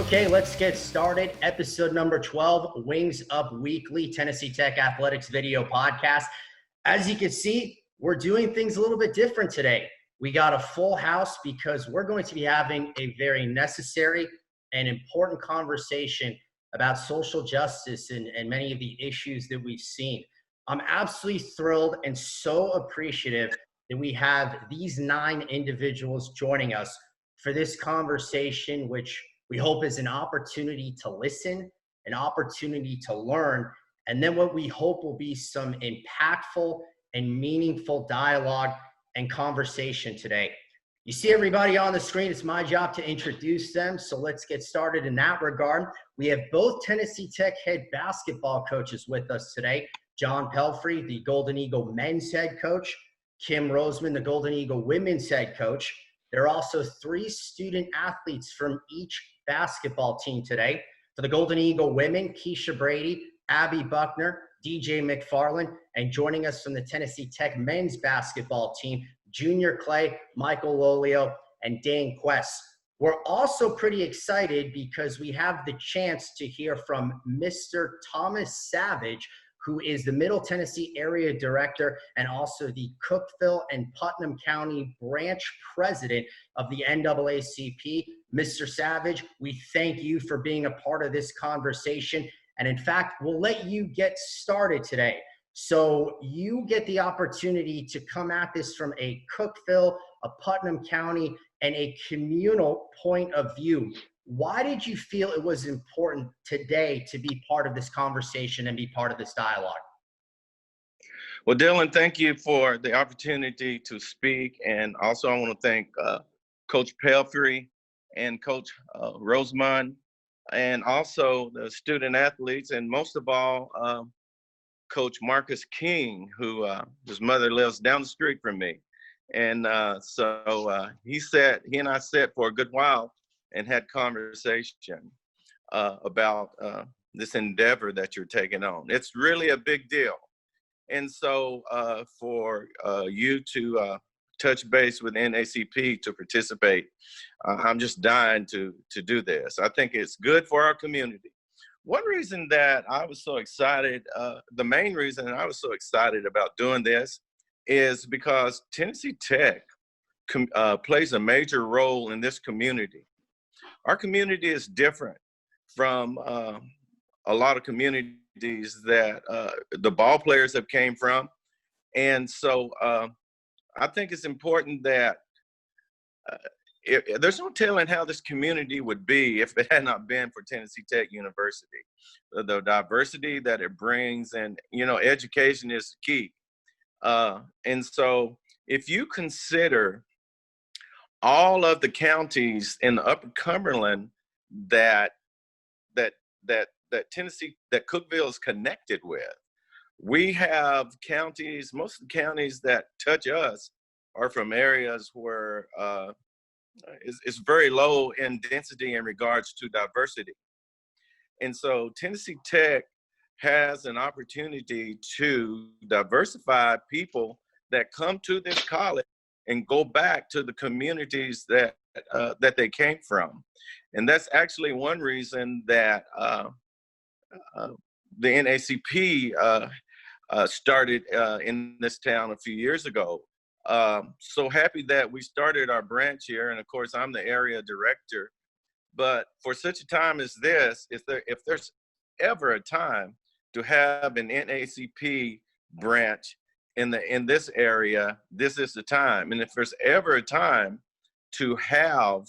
Okay, let's get started. Episode number 12, Wings Up Weekly, Tennessee Tech Athletics video podcast. As you can see, we're doing things a little bit different today. We got a full house because we're going to be having a very necessary and important conversation about social justice and many of the issues that we've seen. I'm absolutely thrilled and so appreciative that we have these 9 individuals joining us for this conversation, which we hope is an opportunity to listen, an opportunity to learn, and then what we hope will be some impactful and meaningful dialogue and conversation today. You see everybody on the screen. It's my job to introduce them, so let's get started in that regard. We have both Tennessee Tech head basketball coaches with us today. John Pelphrey, the Golden Eagle men's head coach. Kim Rosamond, the Golden Eagle women's head coach. There are also 3 student athletes from each basketball team today. For the Golden Eagle women, Keisha Brady, Abby Buckner, DJ McFarlane, and joining us from the Tennessee Tech men's basketball team, Junior Clay, Michael Lolio, and Dane Quest. We're also pretty excited because we have the chance to hear from Mr. Thomas Savage, who is the Middle Tennessee Area Director and also the Cookeville and Putnam County Branch President of the NAACP. Mr. Savage, we thank you for being a part of this conversation. And in fact, we'll let you get started today. So you get the opportunity to come at this from a Cookeville, a Putnam County, and a communal point of view. Why did you feel it was important today to be part of this conversation and be part of this dialogue? Well, Dylan, thank you for the opportunity to speak. And also I want to thank Coach Pelphrey and Coach Rosamond, and also the student athletes, and most of all, Coach Marcus King, who his mother lives down the street from me. And so he and I sat for a good while and had conversation about this endeavor that you're taking on. It's really a big deal. And so for you to touch base with NAACP to participate, I'm just dying to do this. I think it's good for our community. One reason that I was so excited, the main reason I was so excited about doing this is because Tennessee Tech plays a major role in this community. Our community is different from a lot of communities that the ball players have came from. And so I think it's important that there's no telling how this community would be if it had not been for Tennessee Tech University. The diversity that it brings, and, you know, education is key. And so if you consider all of the counties in the Upper Cumberland that Tennessee, that Cookeville is connected with. We have counties, most of the counties that touch us are from areas where it's very low in density in regards to diversity. And so Tennessee Tech has an opportunity to diversify people that come to this college and go back to the communities that they came from. And that's actually one reason that the NAACP started in this town a few years ago. So happy that we started our branch here. And of course, I'm the area director. But for such a time as this, if there's ever a time to have an NAACP branch in this area, this is the time. And if there's ever a time to have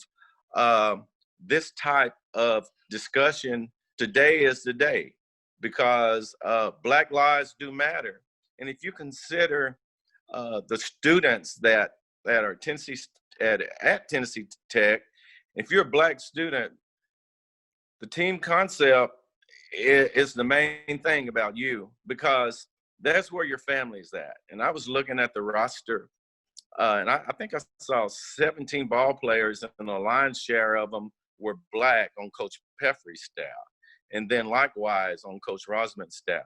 this type of discussion, today is the day, because Black lives do matter. And if you consider the students that are at Tennessee Tech, if you're a Black student, the team concept is the main thing about you, because that's where your family's at. And I was looking at the roster, and I think I saw 17 ball players, and the lion's share of them were Black on Coach Pelphrey's staff, and then likewise on Coach Rosamond's staff.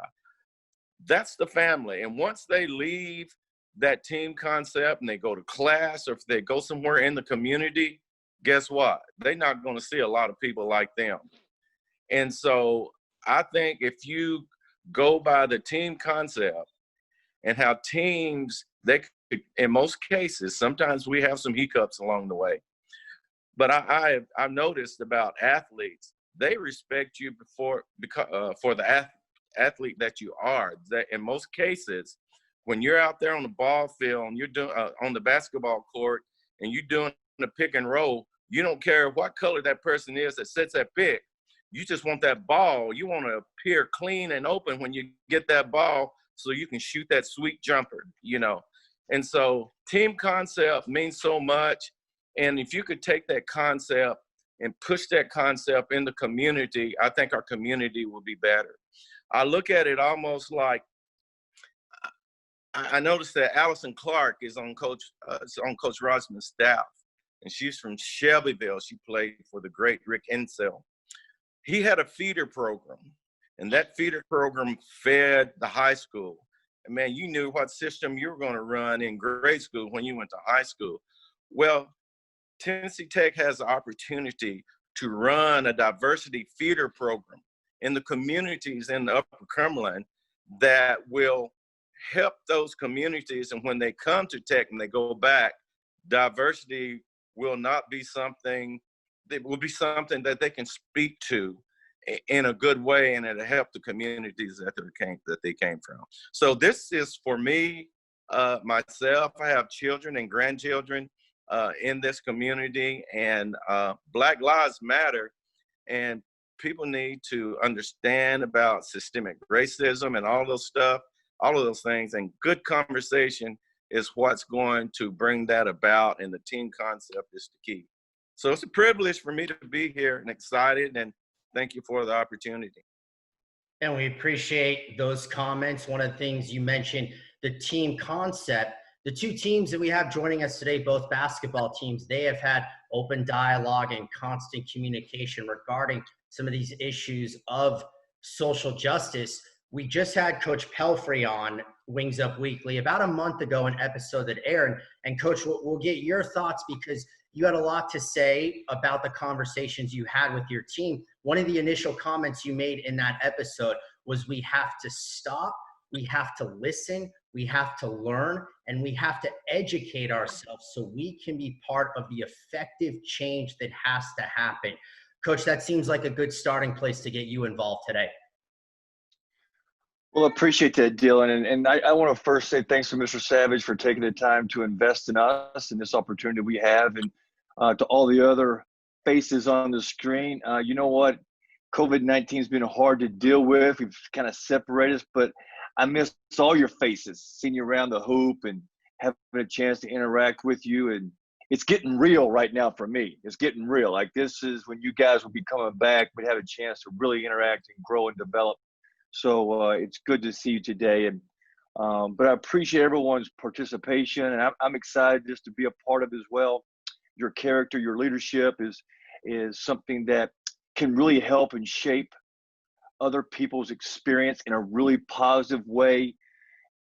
That's the family. And once they leave that team concept and they go to class, or if they go somewhere in the community, guess what? They're not going to see a lot of people like them. And so I think if you go by the team concept and how teams, they could, in most cases, sometimes we have some hiccups along the way. But I've noticed about athletes, they respect you for the athlete that you are. That in most cases, when you're out there on the ball field and you're doing on the basketball court and you're doing the pick and roll, you don't care what color that person is that sets that pick. You just want that ball. You want to appear clean and open when you get that ball so you can shoot that sweet jumper, you know. And so team concept means so much. And if you could take that concept and push that concept in the community, I think our community will be better. I look at it almost like, I noticed that Allison Clark is on Coach Rosamond's staff, and she's from Shelbyville. She played for the great Rick Insell. He had a feeder program, and that feeder program fed the high school. And man, you knew what system you were going to run in grade school when you went to high school. Well, Tennessee Tech has the opportunity to run a diversity feeder program in the communities in the Upper Cumberland that will help those communities. And when they come to Tech and they go back, diversity will not be something, it will be something that they can speak to in a good way, and it'll help the communities that they came from. So this is for me, myself. I have children and grandchildren in this community, and Black Lives Matter, and people need to understand about systemic racism and all of those things, and good conversation is what's going to bring that about, and the team concept is the key. So it's a privilege for me to be here and excited, and thank you for the opportunity. And we appreciate those comments. One of the things you mentioned, the team concept. The two teams that we have joining us today, both basketball teams, they have had open dialogue and constant communication regarding some of these issues of social justice. We just had Coach Pelphrey on Wings Up Weekly about a month ago, an episode that aired. And Coach, we'll get your thoughts because you had a lot to say about the conversations you had with your team. One of the initial comments you made in that episode was, we have to stop, we have to listen, we have to learn, and we have to educate ourselves so we can be part of the effective change that has to happen. Coach, that seems like a good starting place to get you involved today. Well, I appreciate that, Dylan. And I want to first say thanks to Mr. Savage for taking the time to invest in us and this opportunity we have, and to all the other faces on the screen. You know what? COVID-19 has been hard to deal with. We've kind of separated us, but I miss all your faces, seeing you around the hoop and having a chance to interact with you. And it's getting real right now for me. It's getting real. Like, this is when you guys will be coming back. We have a chance to really interact and grow and develop. So it's good to see you today. And but I appreciate everyone's participation, and I'm excited just to be a part of it as well. Your character, your leadership is something that can really help and shape other people's experience in a really positive way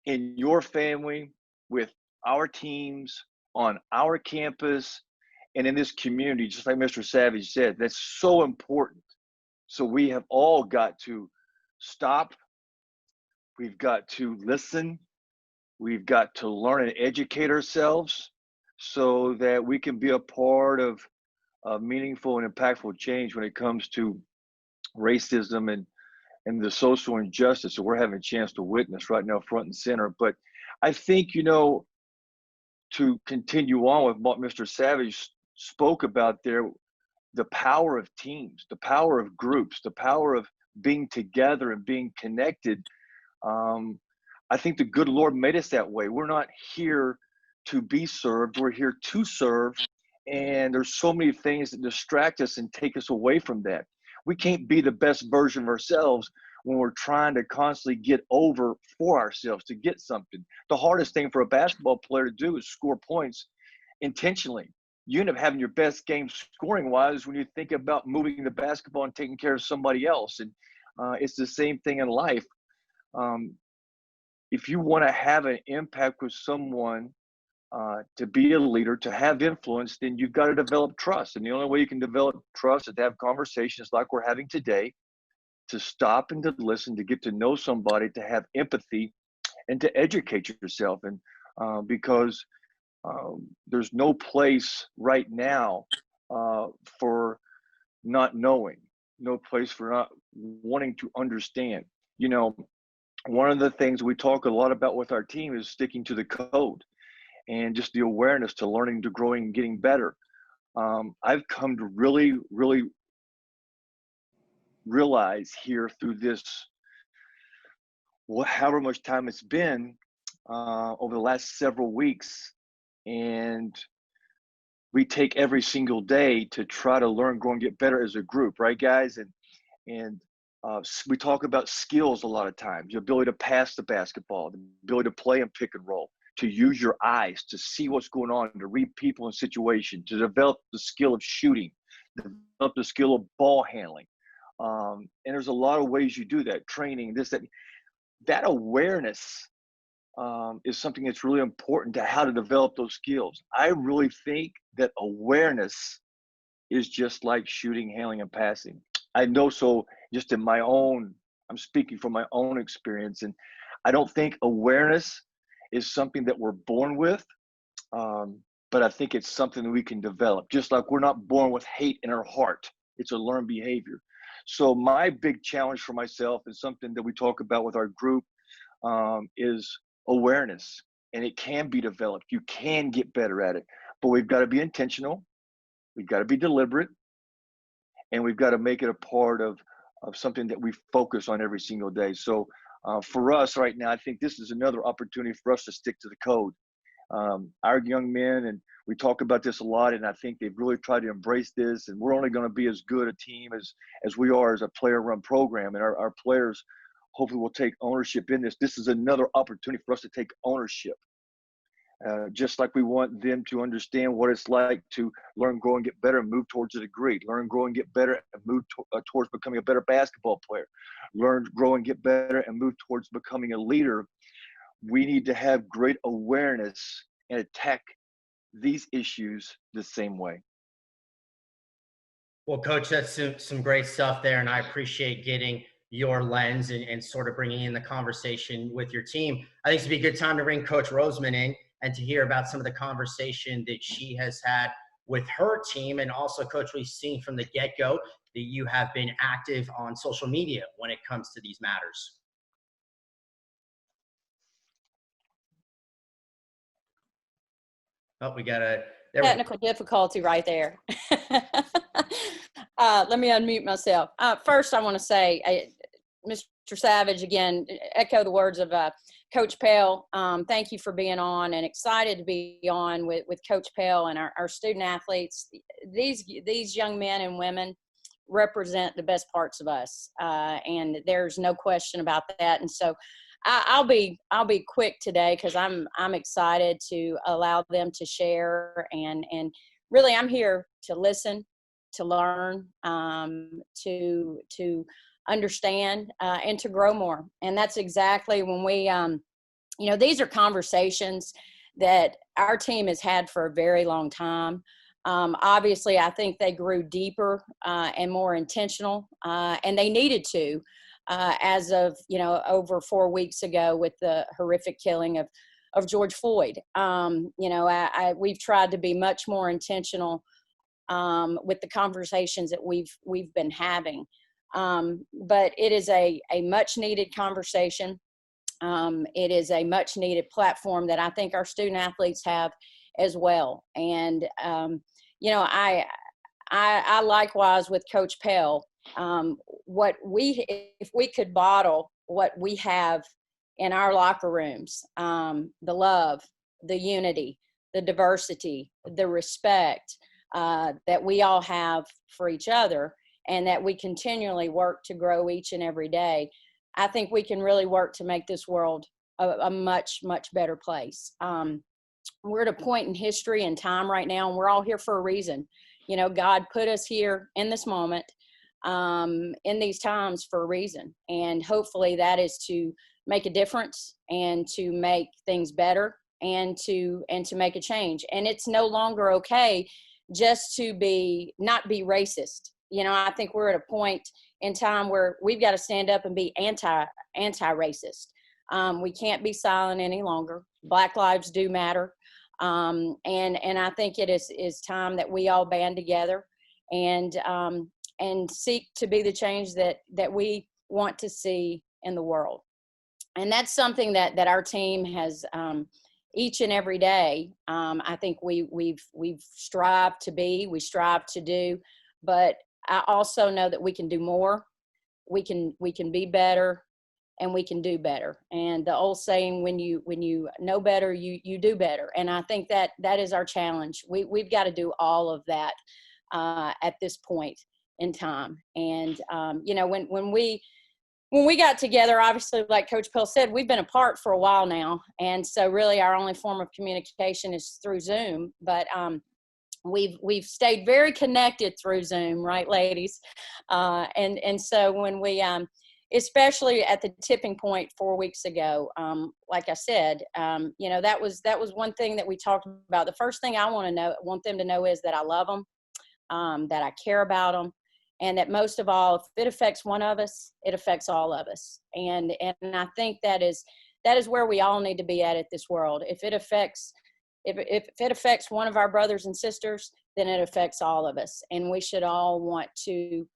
in your family, with our teams, on our campus, and in this community. Just like Mr. Savage said, that's so important. So we have all got to stop. We've got to listen. We've got to learn and educate ourselves so that we can be a part of meaningful and impactful change when it comes to racism and the social injustice that we're having a chance to witness right now front and center. But I think, to continue on with what Mr. Savage spoke about there, the power of teams, the power of groups, the power of being together and being connected. I think the good Lord made us that way. We're not here to be served. We're here to serve. And there's so many things that distract us and take us away from that. We can't be the best version of ourselves when we're trying to constantly get over for ourselves to get something. The hardest thing for a basketball player to do is score points intentionally. You end up having your best game scoring wise when you think about moving the basketball and taking care of somebody else. And it's the same thing in life. If you want to have an impact with someone, to be a leader, to have influence, then you've got to develop trust. And the only way you can develop trust is to have conversations like we're having today, to stop and to listen, to get to know somebody, to have empathy, and to educate yourself. And because there's no place right now for not knowing, no place for not wanting to understand. You know, one of the things we talk a lot about with our team is sticking to the code and just the awareness to learning, to growing, and getting better. I've come to really, really realize here through this, however much time it's been, over the last several weeks, and we take every single day to try to learn, grow, and get better as a group, right, guys? And we talk about skills a lot of times: the ability to pass the basketball, the ability to play and pick and roll, to use your eyes to see what's going on, to read people and situations, to develop the skill of shooting, develop the skill of ball handling. And there's a lot of ways you do that: training, this, that. That awareness is something that's really important to how to develop those skills. I really think that awareness is just like shooting, handling, and passing. I know, so just in my own, I'm speaking from my own experience, and I don't think awareness is something that we're born with, but I think it's something that we can develop. Just like we're not born with hate in our heart, it's a learned behavior. So my big challenge for myself, and something that we talk about with our group, is awareness, and it can be developed. You can get better at it, but we've got to be intentional. We've got to be deliberate, and we've got to make it a part of something that we focus on every single day. So for us right now, I think this is another opportunity for us to stick to the code. Our young men, and we talk about this a lot, and I think they've really tried to embrace this, and we're only going to be as good a team as we are as a player-run program, and our players hopefully will take ownership in this. This is another opportunity for us to take ownership, just like we want them to understand what it's like to learn, grow, and get better and move towards a degree, learn, grow, and get better and move towards becoming a better basketball player, learn, grow, and get better and move towards becoming a leader. We need to have great awareness and attack these issues the same way. Well, Coach, that's some great stuff there, and I appreciate getting your lens and sort of bringing in the conversation with your team. I think it's be a good time to bring Coach Rosamond in and to hear about some of the conversation that she has had with her team. And also, Coach, we've seen from the get-go that you have been active on social media when it comes to these matters. Oh, we got a technical difficulty right there. Let me unmute myself. First, I want to say, Mr. Savage, again, echo the words of Coach Pell. Thank you for being on, and excited to be on with Coach Pell and our student athletes. These young men and women represent the best parts of us, and there's no question about that. And so I'll be quick today, because I'm excited to allow them to share, and really I'm here to listen, to learn, to understand, and to grow more. And that's exactly when we these are conversations that our team has had for a very long time. Obviously, I think they grew deeper and more intentional, and they needed to. As of over 4 weeks ago, with the horrific killing of George Floyd, we've tried to be much more intentional with the conversations that we've been having. But it is a much needed conversation. It is a much needed platform that I think our student athletes have as well. And I likewise with Coach Pell. If we could bottle what we have in our locker rooms, the love, the unity, the diversity, the respect that we all have for each other, and that we continually work to grow each and every day, I think we can really work to make this world a much, much better place. We're at a point in history and time right now, and we're all here for a reason. God put us here in this moment, in these times, for a reason. And hopefully that is to make a difference and to make things better and to make a change. And it's no longer okay just to not be racist. I think we're at a point in time where we've got to stand up and be anti-racist. We can't be silent any longer. Black lives do matter. And I think it is time that we all band together and seek to be the change that we want to see in the world. And that's something that our team has each and every day. I think we've strived to be, we strive to do, but I also know that we can do more. We can be better, and we can do better. And the old saying, when you know better, you do better. And I think that is our challenge. We've got to do all of that at this point in time. And when we got together, obviously, like Coach Pill said, we've been apart for a while now. And so really our only form of communication is through Zoom. But we've stayed very connected through Zoom, right, ladies? And so when we, especially at the tipping point 4 weeks ago, like I said, that was one thing that we talked about. The first thing I want them to know is that I love them, that I care about them, and that most of all, if it affects one of us, it affects all of us. And I think that is where we all need to be at this world. If it affects one of our brothers and sisters, then it affects all of us, and we should all want to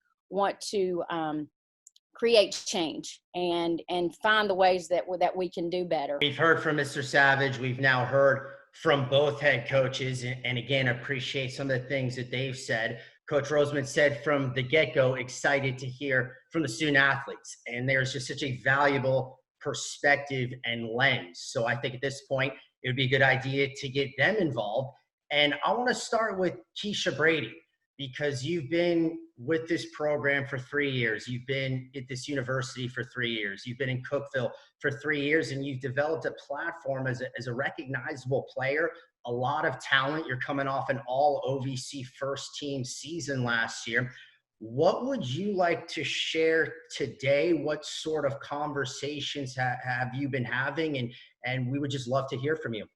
create change and find the ways that we can do better. We've heard from Mr. Savage. We've now heard from both head coaches, and again, appreciate some of the things that they've said. Coach Rosamond said from the get-go, excited to hear from the student athletes, and there's just such a valuable perspective and lens. So I think at this point, it would be a good idea to get them involved. And I want to start with Keisha Brady, because you've been with this program for 3 years. You've been at this university for 3 years. You've been in Cookeville for 3 years, and you've developed a platform as a recognizable player, a lot of talent. You're coming off an all OVC first team season last year. What would you like to share today? What sort of conversations have you been having? And we would just love to hear from you.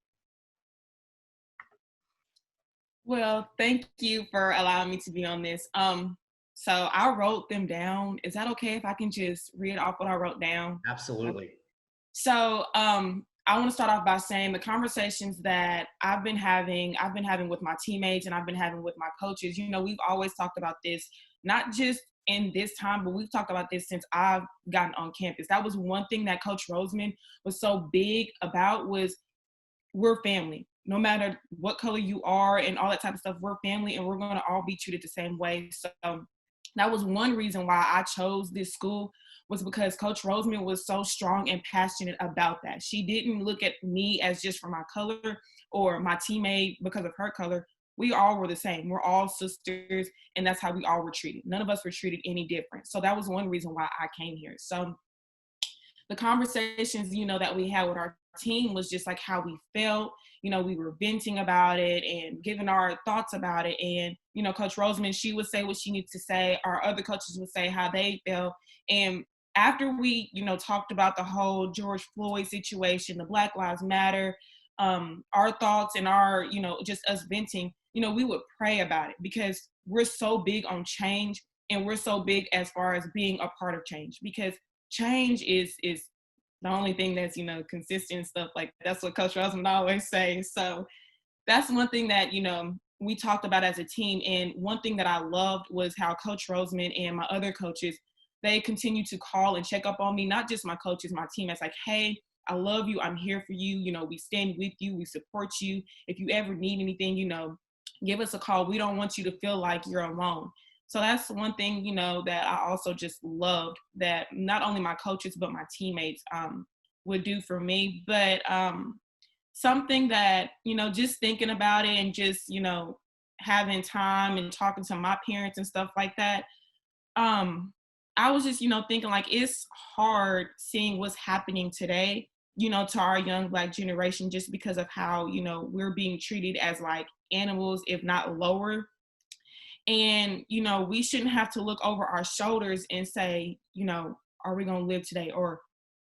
Well, thank you for allowing me to be on this. So I wrote them down. Is that okay if I can just read off what I wrote down? Absolutely. So I want to start off by saying the conversations that I've been having with my teammates and I've been having with my coaches. We've always talked about this, not just in this time, but we've talked about this since I've gotten on campus. That was one thing that Coach Rosamond was so big about, was we're family. No matter what color you are and all that type of stuff, we're family, and we're going to all be treated the same way. So that was one reason why I chose this school, was because Coach Rosamond was so strong and passionate about that. She didn't look at me as just for my color or my teammate because of her color. We all were the same. We're all sisters, and that's how we all were treated. None of us were treated any different. So that was one reason why I came here. So the conversations, that we had with our team was just like how we felt. We were venting about it and giving our thoughts about it. And, Coach Rosamond, she would say what she needs to say. Our other coaches would say how they felt. And after we, talked about the whole George Floyd situation, the Black Lives Matter, our thoughts and our, just us venting, we would pray about it, because we're so big on change, and we're so big as far as being a part of change, because change is the only thing that's, consistent and stuff like that. That's what Coach Rosamond always says. So that's one thing that, we talked about as a team. And one thing that I loved was how Coach Rosamond and my other coaches, they continue to call and check up on me, not just my coaches, my team. It's like, hey, I love you. I'm here for you. We stand with you. We support you. If you ever need anything, give us a call. We don't want you to feel like you're alone. So that's one thing, that I also just loved, that not only my coaches, but my teammates would do for me. But something that, just thinking about it and just, having time and talking to my parents and stuff like that, I was just, thinking like, it's hard seeing what's happening today, to our young Black generation, just because of how, we're being treated as like animals, if not lower. And, we shouldn't have to look over our shoulders and say, are we going to live today? Or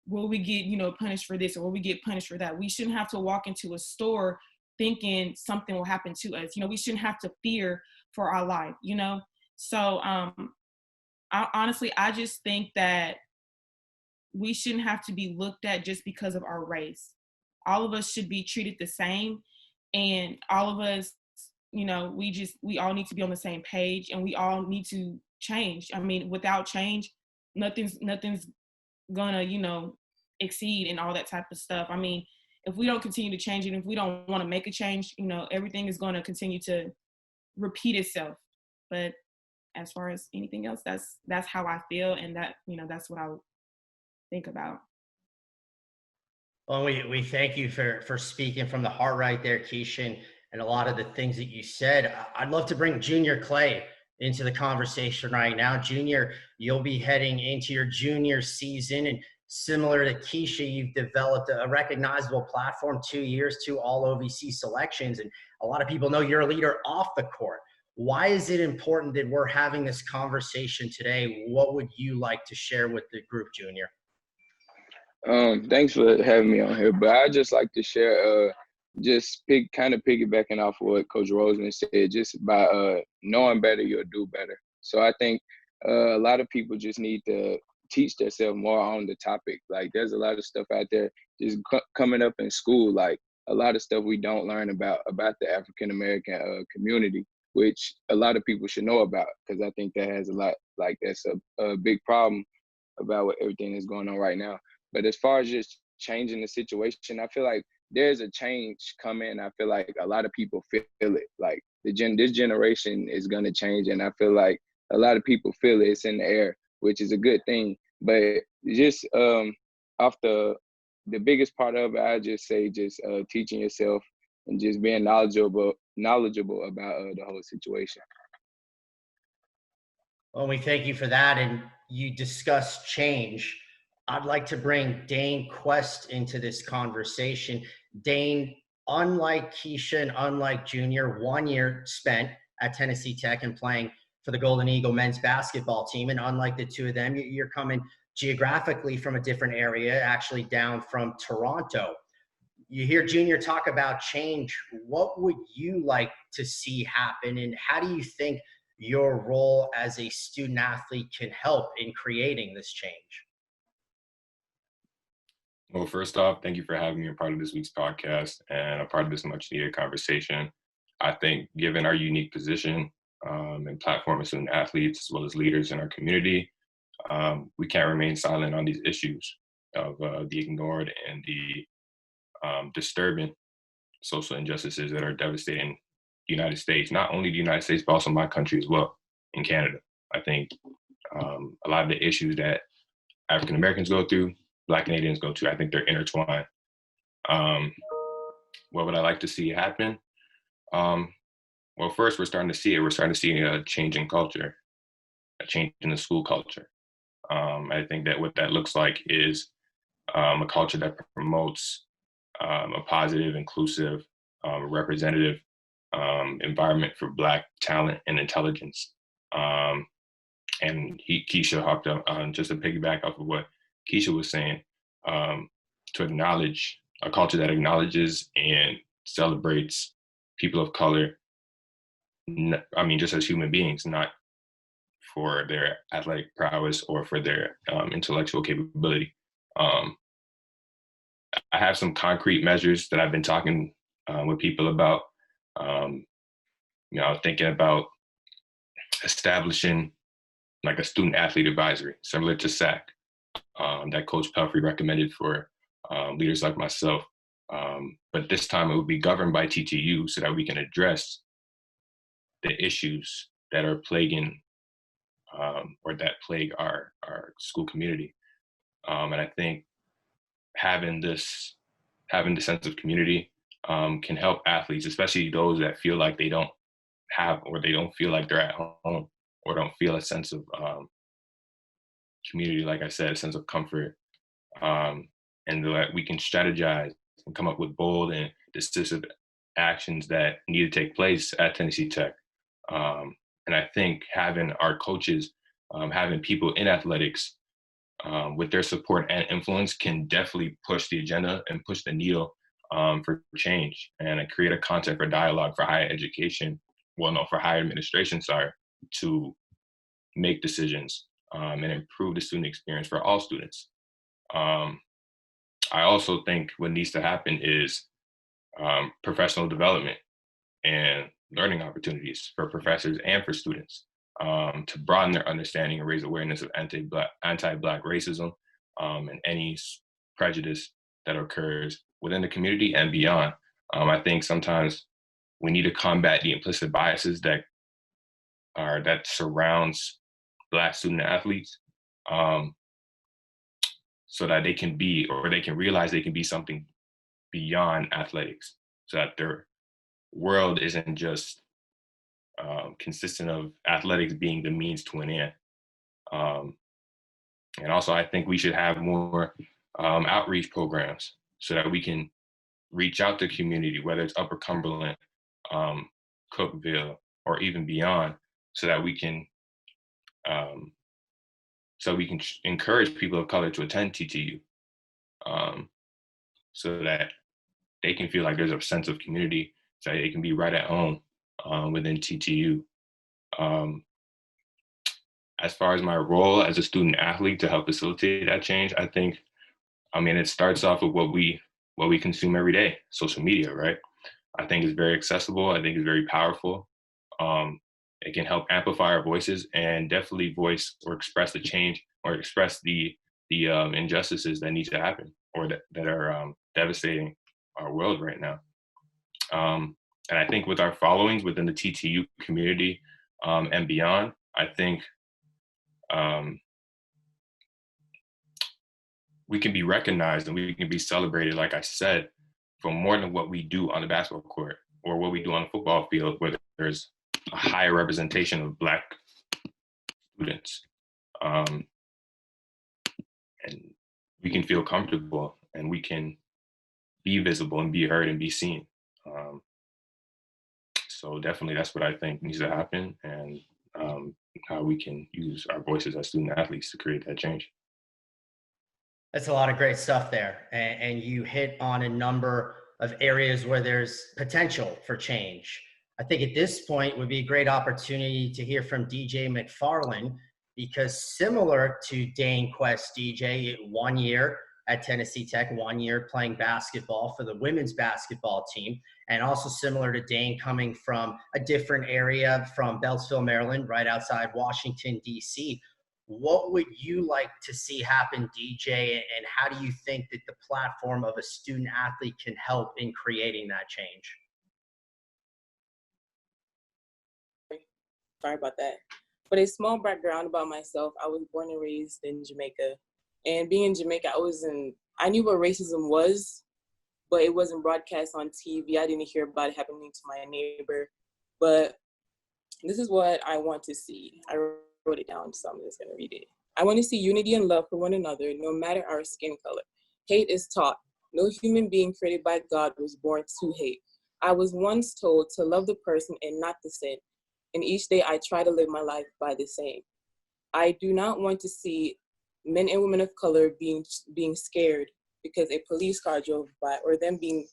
will we get, you know, punished for this, or will we get punished for that? We shouldn't have to walk into a store thinking something will happen to us. You know, we shouldn't have to fear for our life, you know? So I just think that we shouldn't have to be looked at just because of our race. All of us should be treated the same, and all of us, you know, we all need to be on the same page, and we all need to change. I mean, without change, nothing's gonna, you know, exceed and all that type of stuff. I mean, if we don't continue to change it, if we don't want to make a change, you know, everything is going to continue to repeat itself. But as far as anything else, that's how I feel, and that, you know, that's what I would think about. Well, we thank you for speaking from the heart right there, Keisha, and a lot of the things that you said. I'd love to bring Junior Clay into the conversation right now. Junior, you'll be heading into your junior season, and similar to Keisha, you've developed a recognizable platform, 2 years, 2 all OVC selections, and a lot of people know you're a leader off the court. Why is it important that we're having this conversation today? What would you like to share with the group, Junior? Thanks for having me on here, but I just like to share, just piggybacking off of what Coach Rosamond said, just by knowing better, you'll do better. So I think a lot of people just need to teach themselves more on the topic. Like, there's a lot of stuff out there just coming up in school, like a lot of stuff we don't learn about the African American community, which a lot of people should know about, because I think that has a lot, like, that's a big problem about what everything is going on right now. But as far as just changing the situation, I feel like there's a change coming. I feel like a lot of people feel it. Like this generation is gonna change, and I feel like a lot of people feel it. It's in the air, which is a good thing. But just off the biggest part of it, I just say just teaching yourself and just being knowledgeable about the whole situation. Well, we thank you for that. And you discussed change. I'd like to bring Dane Quest into this conversation. Dane, unlike Keisha and unlike Junior, 1 year spent at Tennessee Tech and playing for the Golden Eagle men's basketball team. And unlike the two of them, you're coming geographically from a different area, actually down from Toronto. You hear Junior talk about change. What would you like to see happen? And how do you think your role as a student athlete can help in creating this change? Well, first off, thank you for having me a part of this week's podcast and a part of this much needed conversation. I think given our unique position and platform as student athletes, as well as leaders in our community, we can't remain silent on these issues of the ignored and the disturbing social injustices that are devastating the United States, not only the United States, but also my country as well, in Canada. I think a lot of the issues that African Americans go through, Black Canadians go to, I think they're intertwined. What would I like to see happen? Well, first, we're starting to see it. We're starting to see a change in culture, a change in the school culture. I think that what that looks like is a culture that promotes a positive, inclusive, representative environment for Black talent and intelligence. And Keisha hopped up on, just to piggyback off of what Keisha was saying, to acknowledge a culture that acknowledges and celebrates people of color, I mean, just as human beings, not for their athletic prowess or for their intellectual capability. I have some concrete measures that I've been talking with people about. Thinking about establishing like a student athlete advisory, similar to SAC, that Coach Pelphrey recommended for leaders like myself. But this time it would be governed by TTU so that we can address the issues that are plaguing or that plague our school community. And I think having this sense of community can help athletes, especially those that feel like they don't have, or they don't feel like they're at home, or don't feel a sense of community, like I said, a sense of comfort, and that we can strategize and come up with bold and decisive actions that need to take place at Tennessee Tech. And I think having our coaches, having people in athletics with their support and influence, can definitely push the agenda and push the needle for change, and create a content for dialogue for higher education, for higher administration, to make decisions and improve the student experience for all students. I also think what needs to happen is professional development and learning opportunities for professors and for students, to broaden their understanding and raise awareness of anti-Black racism and any prejudice that occurs within the community and beyond. I think sometimes we need to combat the implicit biases that surrounds Black student athletes, so that they can realize they can be something beyond athletics, so that their world isn't just consistent of athletics being the means to an end. And also, I think we should have more outreach programs so that we can reach out to community, whether it's Upper Cumberland, Cookeville, or even beyond, so that we can encourage people of color to attend TTU, so that they can feel like there's a sense of community, so they can be right at home within TTU. As far as my role as a student athlete to help facilitate that change, I think, it starts off with what we consume every day, social media, right? I think it's very accessible. I think it's very powerful. It can help amplify our voices and definitely voice or express the change or express the injustices that need to happen or that are devastating our world right now. And I think with our followings within the TTU community and beyond, I think we can be recognized and we can be celebrated, like I said, for more than what we do on the basketball court or what we do on the football field, where there's a higher representation of Black students. And we can feel comfortable and we can be visible and be heard and be seen. So definitely that's what I think needs to happen, and how we can use our voices as student athletes to create that change. That's a lot of great stuff there. And you hit on a number of areas where there's potential for change. I think at this point would be a great opportunity to hear from DJ McFarlane, because similar to Dane Quest, DJ, 1 year at Tennessee Tech, 1 year playing basketball for the women's basketball team, and also similar to Dane, coming from a different area from Beltsville, Maryland, right outside Washington, D.C. What would you like to see happen, DJ, and how do you think that the platform of a student athlete can help in creating that change? Sorry about that. But a small background about myself, I was born and raised in Jamaica. And being in Jamaica, I knew what racism was, but it wasn't broadcast on TV. I didn't hear about it happening to my neighbor. But this is what I want to see. I wrote it down, so I'm just going to read it. I want to see unity and love for one another, no matter our skin color. Hate is taught. No human being created by God was born to hate. I was once told to love the person and not the sin. And each day I try to live my life by the same. I do not want to see men and women of color being scared because a police car drove by, or them being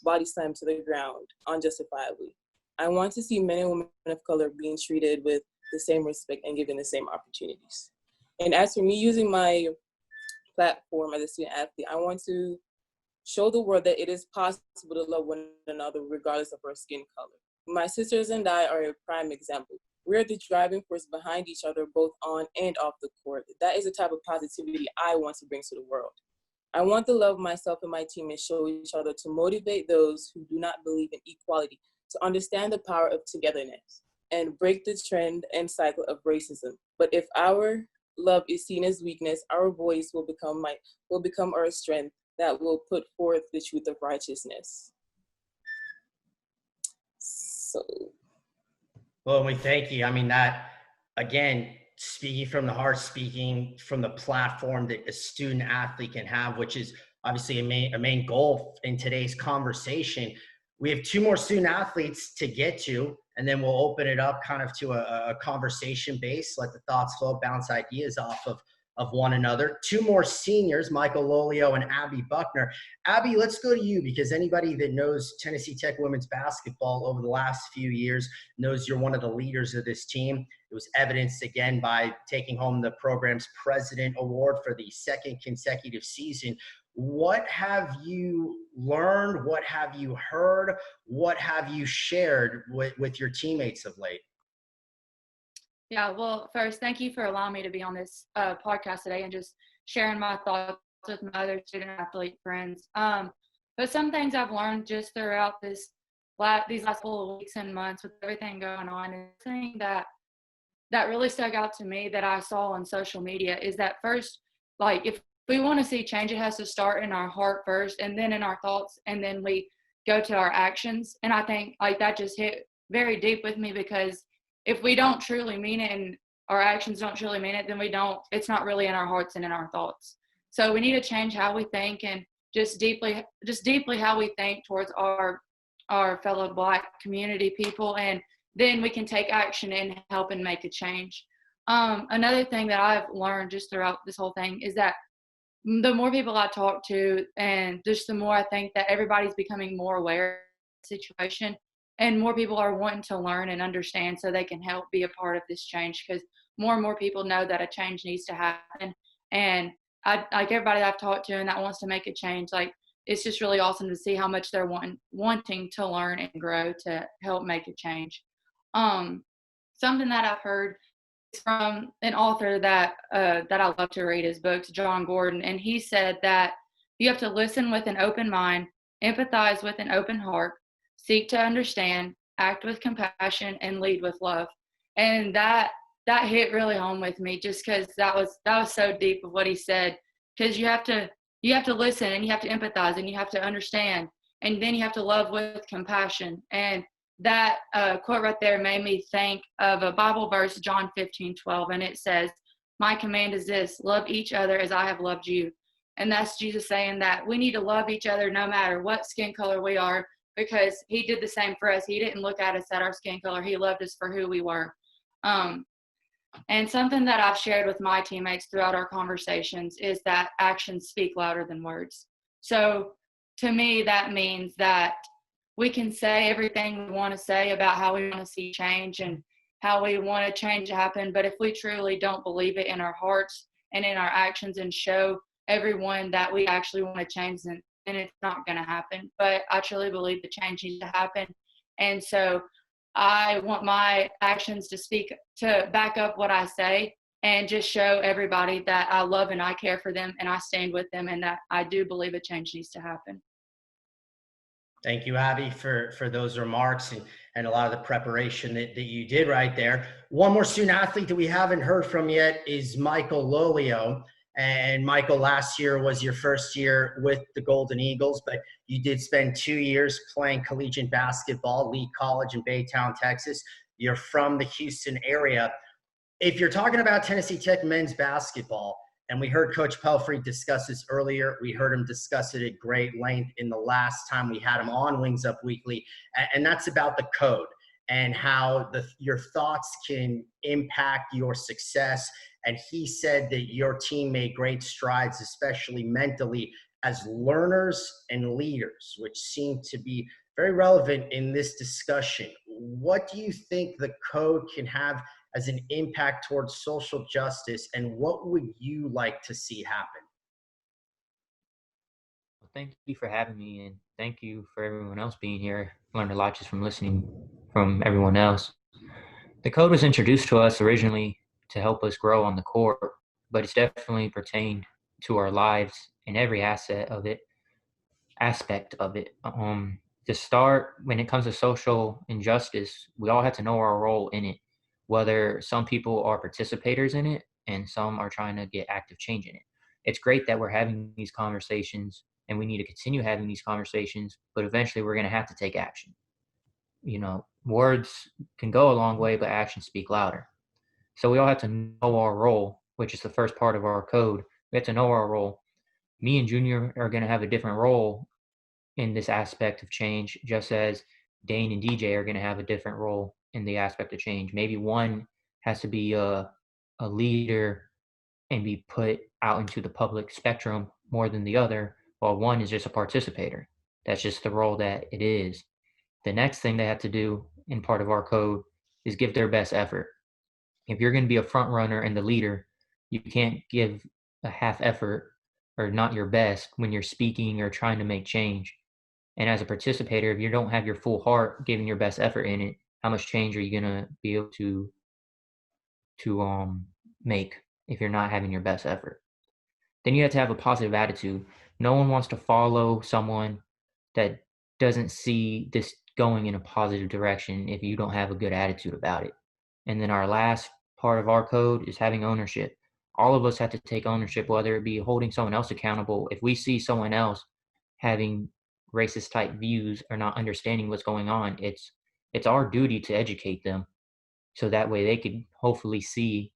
body slammed to the ground unjustifiably. I want to see men and women of color being treated with the same respect and given the same opportunities. And as for me using my platform as a student athlete, I want to show the world that it is possible to love one another regardless of our skin color. My sisters and I are a prime example. We're the driving force behind each other, both on and off the court. That is the type of positivity I want to bring to the world. I want to love myself and my team and show each other, to motivate those who do not believe in equality, to understand the power of togetherness and break the trend and cycle of racism. But if our love is seen as weakness, our voice will become our strength that will put forth the truth of righteousness. So. Well, we thank you. I mean, that, again, speaking from the heart, speaking from the platform that a student athlete can have, which is obviously a main goal in today's conversation. We have 2 more student athletes to get to, and then we'll open it up kind of to a conversation base, let the thoughts flow, bounce ideas off of of one another. Two more seniors, Michael Lolio and Abby Buckner. Abby, let's go to you, because anybody that knows Tennessee Tech women's basketball over the last few years knows you're one of the leaders of this team. It was evidenced again by taking home the program's President Award for the second consecutive season. What have you learned? What have you heard? What have you shared with your teammates of late? Yeah, well, first, thank you for allowing me to be on this podcast today and just sharing my thoughts with my other student athlete friends. But some things I've learned just throughout these last couple of weeks and months with everything going on, and the thing that really stuck out to me that I saw on social media is that first, like, if we want to see change, it has to start in our heart first, and then in our thoughts, and then we go to our actions. And I think like that just hit very deep with me, because if we don't truly mean it and our actions don't truly mean it, then it's not really in our hearts and in our thoughts. So we need to change how we think, and just deeply how we think towards our fellow Black community people, and then we can take action and help and make a change. Another thing that I've learned just throughout this whole thing is that the more people I talk to, and just the more I think that everybody's becoming more aware of the situation, and more people are wanting to learn and understand so they can help be a part of this change, because more and more people know that a change needs to happen. And like everybody that I've talked to and that wants to make a change, like, it's just really awesome to see how much they're wanting to learn and grow to help make a change. Something that I've heard is from an author that I love to read his books, John Gordon, and he said that you have to listen with an open mind, empathize with an open heart, seek to understand, act with compassion, and lead with love. And that hit really home with me, just because that was so deep of what he said. Because you have to listen, and you have to empathize, and you have to understand, and then you have to love with compassion. And that quote right there made me think of a Bible verse, John 15:12, and it says, "My command is this: love each other as I have loved you." And that's Jesus saying that we need to love each other no matter what skin color we are, because he did the same for us. He didn't look at us at our skin color. He loved us for who we were. And something that I've shared with my teammates throughout our conversations is that actions speak louder than words. So to me, that means that we can say everything we want to say about how we want to see change and how we want to change to happen. But if we truly don't believe it in our hearts and in our actions and show everyone that we actually want to change, then it's not going to happen. But I truly believe the change needs to happen. And so I want my actions to back up what I say, and just show everybody that I love and I care for them and I stand with them, and that I do believe a change needs to happen. Thank you, Abby, for those remarks and a lot of the preparation that you did right there. One more student athlete that we haven't heard from yet is Michael Lolio. And Michael, last year was your first year with the Golden Eagles, but you did spend 2 years playing collegiate basketball, Lee College in Baytown, Texas. You're from the Houston area. If you're talking about Tennessee Tech men's basketball, and we heard Coach Pelphrey discuss this earlier, we heard him discuss it at great length in the last time we had him on Wings Up Weekly, and that's about the code and how your thoughts can impact your success. And he said that your team made great strides, especially mentally, as learners and leaders, which seem to be very relevant in this discussion. What do you think the code can have as an impact towards social justice, and what would you like to see happen? Well, thank you for having me, and thank you for everyone else being here. Learned a lot just from listening from everyone else. The code was introduced to us originally to help us grow on the court, but it's definitely pertained to our lives in every aspect of it. To start, when it comes to social injustice, we all have to know our role in it, whether some people are participators in it and some are trying to get active change in it. It's great that we're having these conversations, and we need to continue having these conversations, but eventually we're going to have to take action. You know, words can go a long way, but actions speak louder. So we all have to know our role, which is the first part of our code. We have to know our role. Me and Junior are going to have a different role in this aspect of change, just as Dane and DJ are going to have a different role in the aspect of change. Maybe one has to be a leader and be put out into the public spectrum more than the other, while one is just a participator. That's just the role that it is. The next thing they have to do in part of our code is give their best effort. If you're going to be a front runner and the leader, you can't give a half effort or not your best when you're speaking or trying to make change. And as a participator, if you don't have your full heart giving your best effort in it, how much change are you going to be able to make if you're not having your best effort? Then you have to have a positive attitude. No one wants to follow someone that doesn't see this going in a positive direction if you don't have a good attitude about it. And then our last part of our code is having ownership. All of us have to take ownership, whether it be holding someone else accountable. If we see someone else having racist type views or not understanding what's going on, it's our duty to educate them, so that way they could hopefully see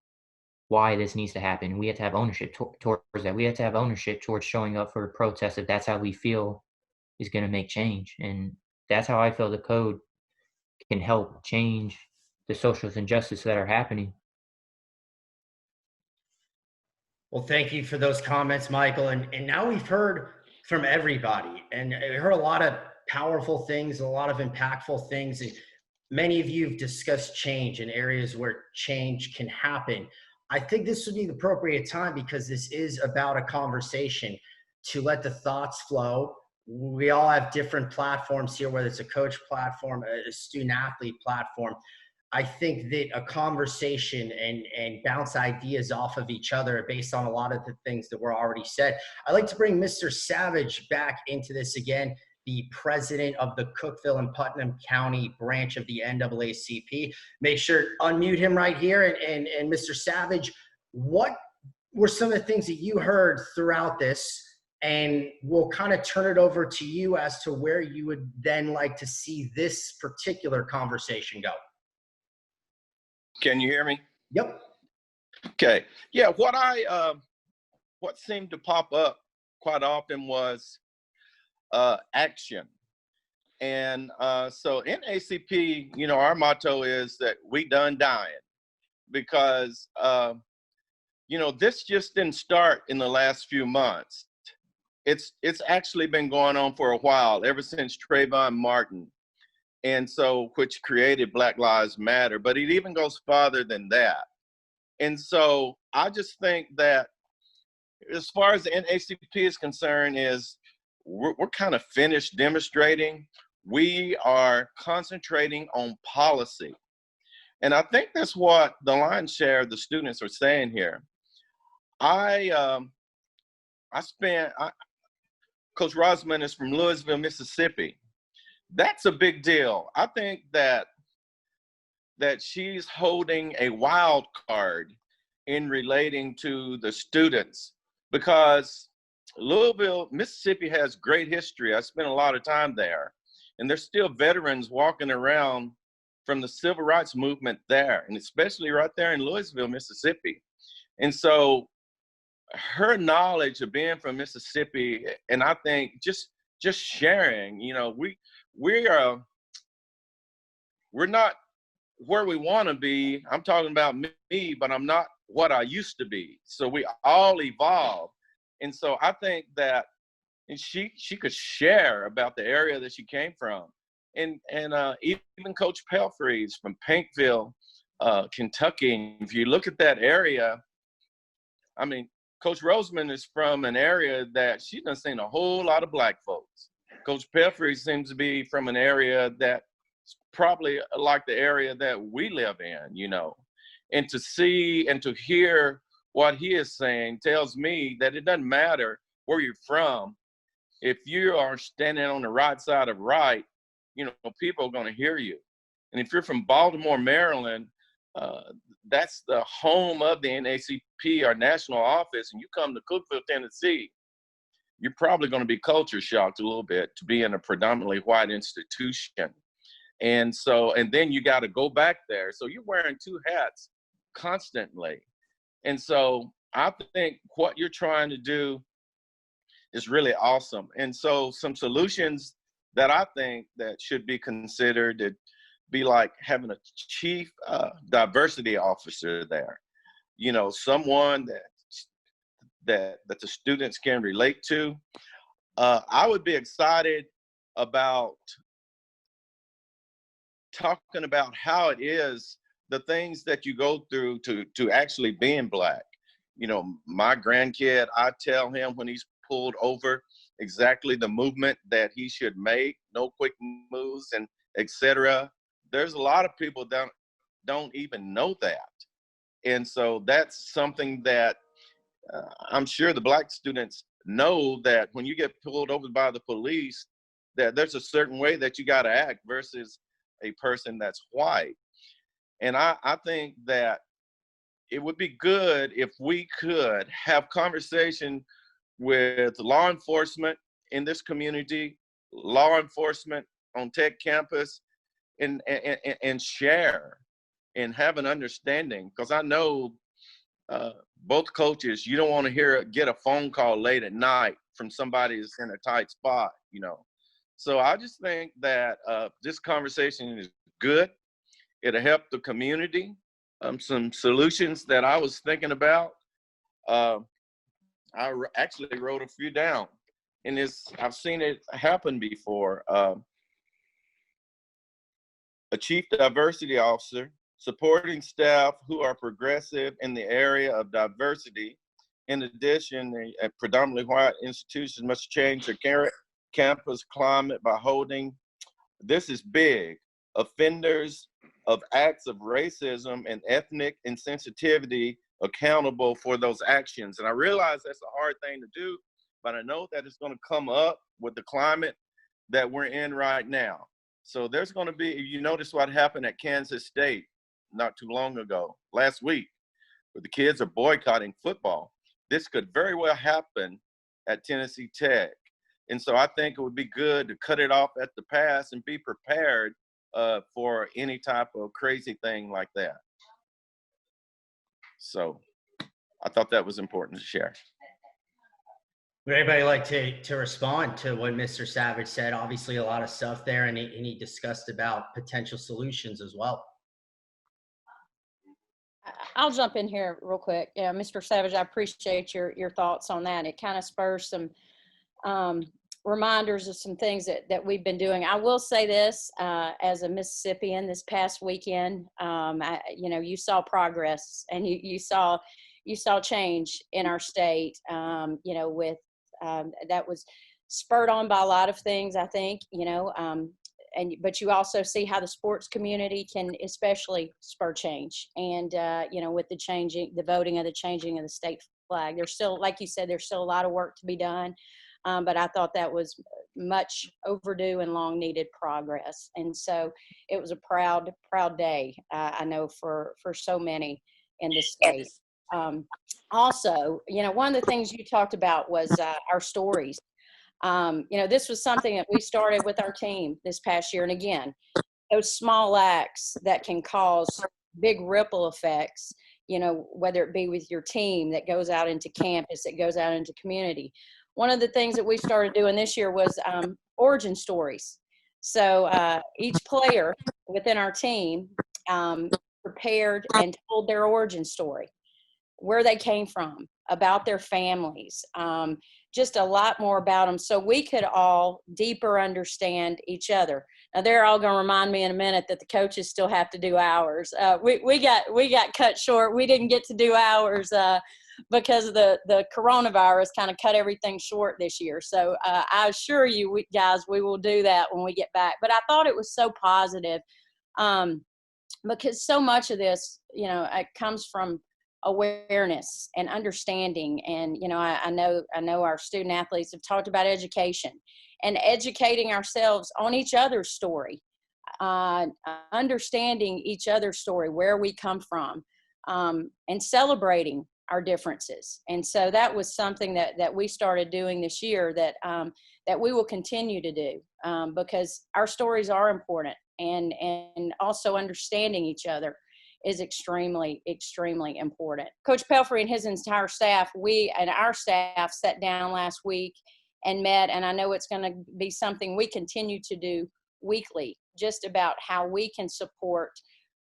why this needs to happen. We have to have ownership towards that. We have to have ownership towards showing up for protests if that's how we feel is going to make change. And that's how I feel the code can help change the social injustices that are happening. Well, thank you for those comments, Michael. And now we've heard from everybody, and we heard a lot of powerful things, a lot of impactful things. And many of you have discussed change in areas where change can happen. I think this would be the appropriate time, because this is about a conversation, to let the thoughts flow. We all have different platforms here, whether it's a coach platform, a student athlete platform. I think that a conversation and bounce ideas off of each other based on a lot of the things that were already said. I'd like to bring Mr. Savage back into this again, the president of the Cookeville and Putnam County branch of the NAACP. Make sure to unmute him right here. And Mr. Savage, what were some of the things that you heard throughout this? And we'll kind of turn it over to you as to where you would then like to see this particular conversation go. Can you hear me? Yep. Okay. Yeah, what seemed to pop up quite often was action. And so NAACP, our motto is that we done dying, because this just didn't start in the last few months. It's actually been going on for a while, ever since Trayvon Martin, and so which created Black Lives Matter, but it even goes farther than that. And so I just think that as far as the NAACP is concerned, is we're kind of finished demonstrating. We are concentrating on policy. And I think that's what the lion's share of the students are saying here. Coach Rosamond is from Louisville, Mississippi. That's a big deal. I think that she's holding a wild card in relating to the students, because Louisville, Mississippi has great history. I spent a lot of time there, and there's still veterans walking around from the civil rights movement there, and especially right there in Louisville, Mississippi. And so her knowledge of being from Mississippi, and I think just sharing, we're not where we want to be. I'm talking about me, but I'm not what I used to be. So we all evolve. And so I think that she could share about the area that she came from. And even Coach Pelphrey is from Paintville, Kentucky. If you look at that area, I mean, Coach Rosamond is from an area that she done seen a whole lot of Black folks. Coach Pelphrey seems to be from an area that's probably like the area that we live in, And to see and to hear what he is saying tells me that it doesn't matter where you're from. If you are standing on the right side of right, people are going to hear you. And if you're from Baltimore, Maryland, that's the home of the NAACP, our national office, and you come to Cookeville, Tennessee, you're probably going to be culture shocked a little bit to be in a predominantly white institution. And then you got to go back there. So you're wearing two hats constantly. And so I think what you're trying to do is really awesome. And so some solutions that I think that should be considered, it'd be like having a chief diversity officer there, someone that that the students can relate to. I would be excited about talking about how it is, the things that you go through to actually being Black. You know, my grandkid, I tell him when he's pulled over exactly the movement that he should make, no quick moves and etc. There's a lot of people that don't even know that. And so that's something that I'm sure the Black students know, that when you get pulled over by the police, that there's a certain way that you got to act versus a person that's white. And I think that it would be good if we could have conversation with law enforcement in this community, law enforcement on Tech campus, and share and have an understanding. Because I know both coaches, you don't want to get a phone call late at night from somebody that's in a tight spot, you know. So I just think that this conversation is good. It'll help the community. Some solutions that I was thinking about, actually wrote a few down, and I've seen it happen before. A chief diversity officer, supporting staff who are progressive in the area of diversity. In addition, predominantly white institutions must change their campus climate by holding, this is big, offenders of acts of racism and ethnic insensitivity accountable for those actions. And I realize that's a hard thing to do, but I know that it's going to come up with the climate that we're in right now. So there's going to be, you notice what happened at Kansas State not too long ago, last week, where the kids are boycotting football. This could very well happen at Tennessee Tech. And so I think it would be good to cut it off at the pass and be prepared for any type of crazy thing like that. So I thought that was important to share. Would anybody like to respond to what Mr. Savage said? Obviously a lot of stuff there, and he discussed about potential solutions as well. I'll jump in here real quick. Yeah, Mr. Savage, I appreciate your thoughts on that. It kind of spurs some reminders of some things that we've been doing. I will say this, as a Mississippian, this past weekend, you saw progress, and you saw change in our state, with that was spurred on by a lot of things, I think, but you also see how the sports community can especially spur change. And, with the voting of the changing of the state flag, there's still, like you said, there's still a lot of work to be done. But I thought that was much overdue and long needed progress. And so it was a proud day, I know, for so many in the state. Also, one of the things you talked about was our stories. This was something that we started with our team this past year. And again, those small acts that can cause big ripple effects, whether it be with your team that goes out into campus, that goes out into community. One of the things that we started doing this year was origin stories. So each player within our team prepared and told their origin story, where they came from, about their families, just a lot more about them, so we could all deeper understand each other. Now they're all going to remind me in a minute that the coaches still have to do hours. We got cut short. We didn't get to do hours because of the coronavirus kind of cut everything short this year. So I assure you guys, we will do that when we get back. But I thought it was so positive because so much of this, it comes from awareness and understanding. And, I know our student athletes have talked about education and educating ourselves on each other's story, understanding each other's story, where we come from, and celebrating our differences. And so that was something that we started doing this year that we will continue to do because our stories are important, and also understanding each other is extremely, extremely important. Coach Pelphrey and his entire staff, our staff sat down last week and met, and I know it's going to be something we continue to do weekly, just about how we can support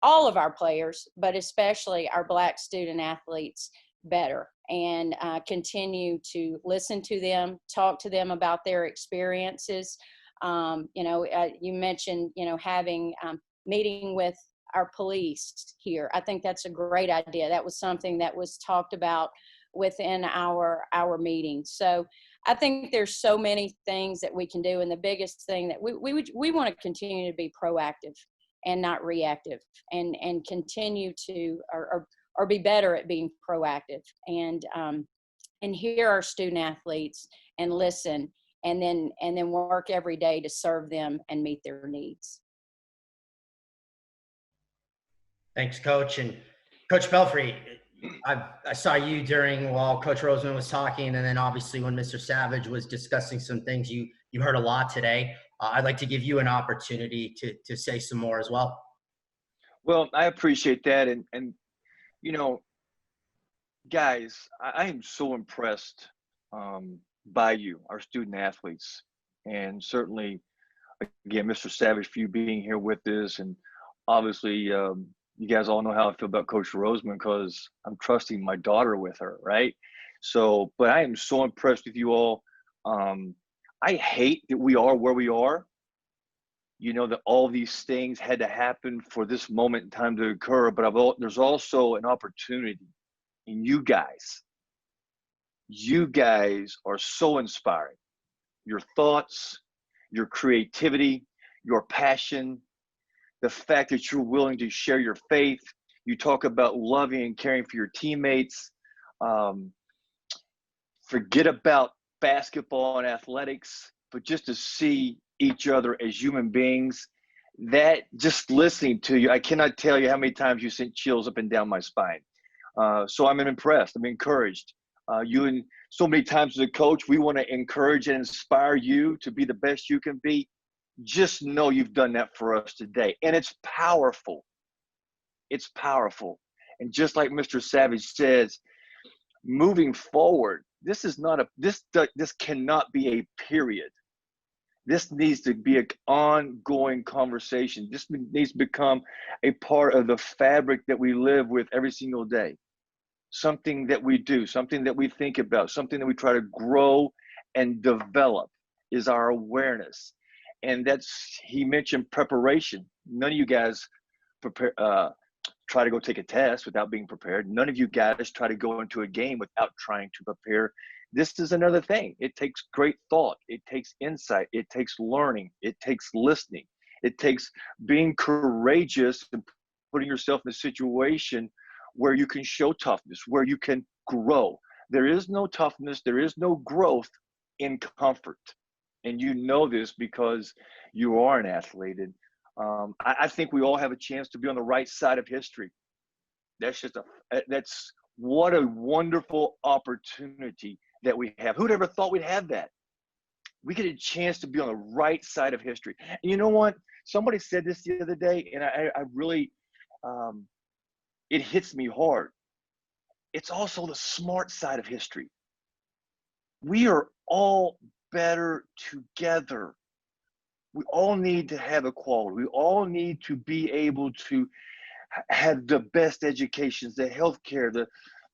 all of our players, but especially our Black student athletes better. and continue to listen to them, talk to them about their experiences. You mentioned, having meeting with our police here. I think that's a great idea. That was something that was talked about within our meeting. So I think there's so many things that we can do. And the biggest thing that we want to continue to be proactive and not reactive, and continue to, or be better at being proactive, and hear our student athletes and listen, and then work every day to serve them and meet their needs. Thanks, Coach. And Coach Pelphrey, I saw you while Coach Rosamond was talking, and then obviously when Mr. Savage was discussing some things, you heard a lot today. I'd like to give you an opportunity to say some more as well. Well, I appreciate that. And guys, I am so impressed by you, our student athletes. And certainly, again, Mr. Savage, for you being here with us. And obviously, you guys all know how I feel about Coach Rosamond, because I'm trusting my daughter with her, right? So, but I am so impressed with you all. I hate that we are where we are. That all these things had to happen for this moment in time to occur, but there's also an opportunity in you guys. You guys are so inspiring. Your thoughts, your creativity, your passion, the fact that you're willing to share your faith. You talk about loving and caring for your teammates. Forget about basketball and athletics, but just to see each other as human beings, that just listening to you, I cannot tell you how many times you sent chills up and down my spine. So I'm impressed. I'm encouraged. You, and so many times as a coach, we want to encourage and inspire you to be the best you can be. Just know you've done that for us today. And it's powerful. It's powerful. And just like Mr. Savage says, moving forward, this cannot be a period. This needs to be an ongoing conversation. This needs to become a part of the fabric that we live with every single day. Something that we do, something that we think about, something that we try to grow and develop is our awareness. And he mentioned preparation. None of you guys try to go take a test without being prepared. None of you guys try to go into a game without trying to prepare. This is another thing. It takes great thought. It takes insight. It takes learning. It takes listening. It takes being courageous and putting yourself in a situation where you can show toughness, where you can grow. There is no toughness. There is no growth in comfort. And you know this because you are an athlete. And I think we all have a chance to be on the right side of history. That's what a wonderful opportunity that we have. Who'd ever thought we'd have that? We get a chance to be on the right side of history. And you know what? Somebody said this the other day, and I really, it hits me hard. It's also the smart side of history. We are all better together. We all need to have equality. We all need to be able to have the best educations, the healthcare,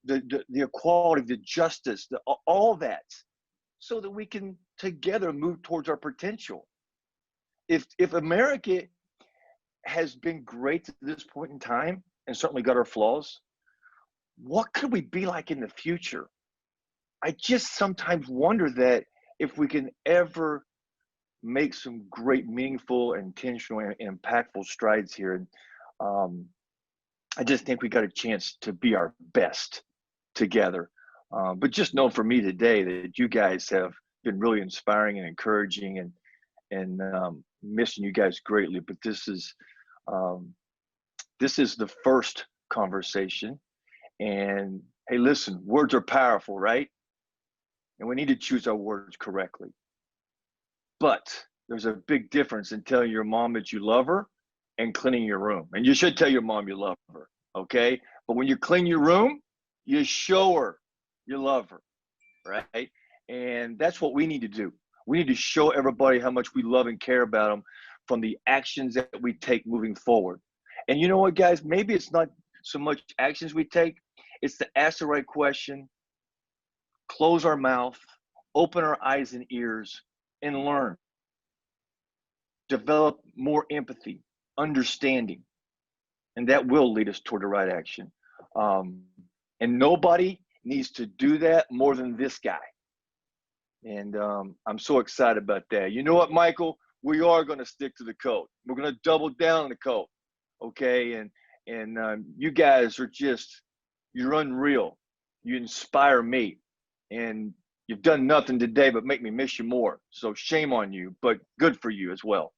the equality, the justice, all that, so that we can together move towards our potential. If America has been great to this point in time, and certainly got our flaws, what could we be like in the future? I just sometimes wonder that if we can ever make some great, meaningful, intentional, and impactful strides here. And I just think we got a chance to be our best together. But just know for me today that you guys have been really inspiring and encouraging, and missing you guys greatly. But this is the first conversation. And hey, listen, words are powerful, right? And we need to choose our words correctly. But there's a big difference in telling your mom that you love her and cleaning your room. And you should tell your mom you love her, okay? But when you clean your room, you show her you love her, right? And that's what we need to do. We need to show everybody how much we love and care about them from the actions that we take moving forward. And you know what, guys? Maybe it's not so much actions we take. It's to ask the right question, close our mouth, open our eyes and ears, and learn. Develop more empathy, understanding, and that will lead us toward the right action. And nobody needs to do that more than this guy. And I'm so excited about that. You know what, Michael? We are going to stick to the code. We're going to double down on the code, okay? And you guys are just, you're unreal. You inspire me. And you've done nothing today but make me miss you more. So shame on you, but good for you as well.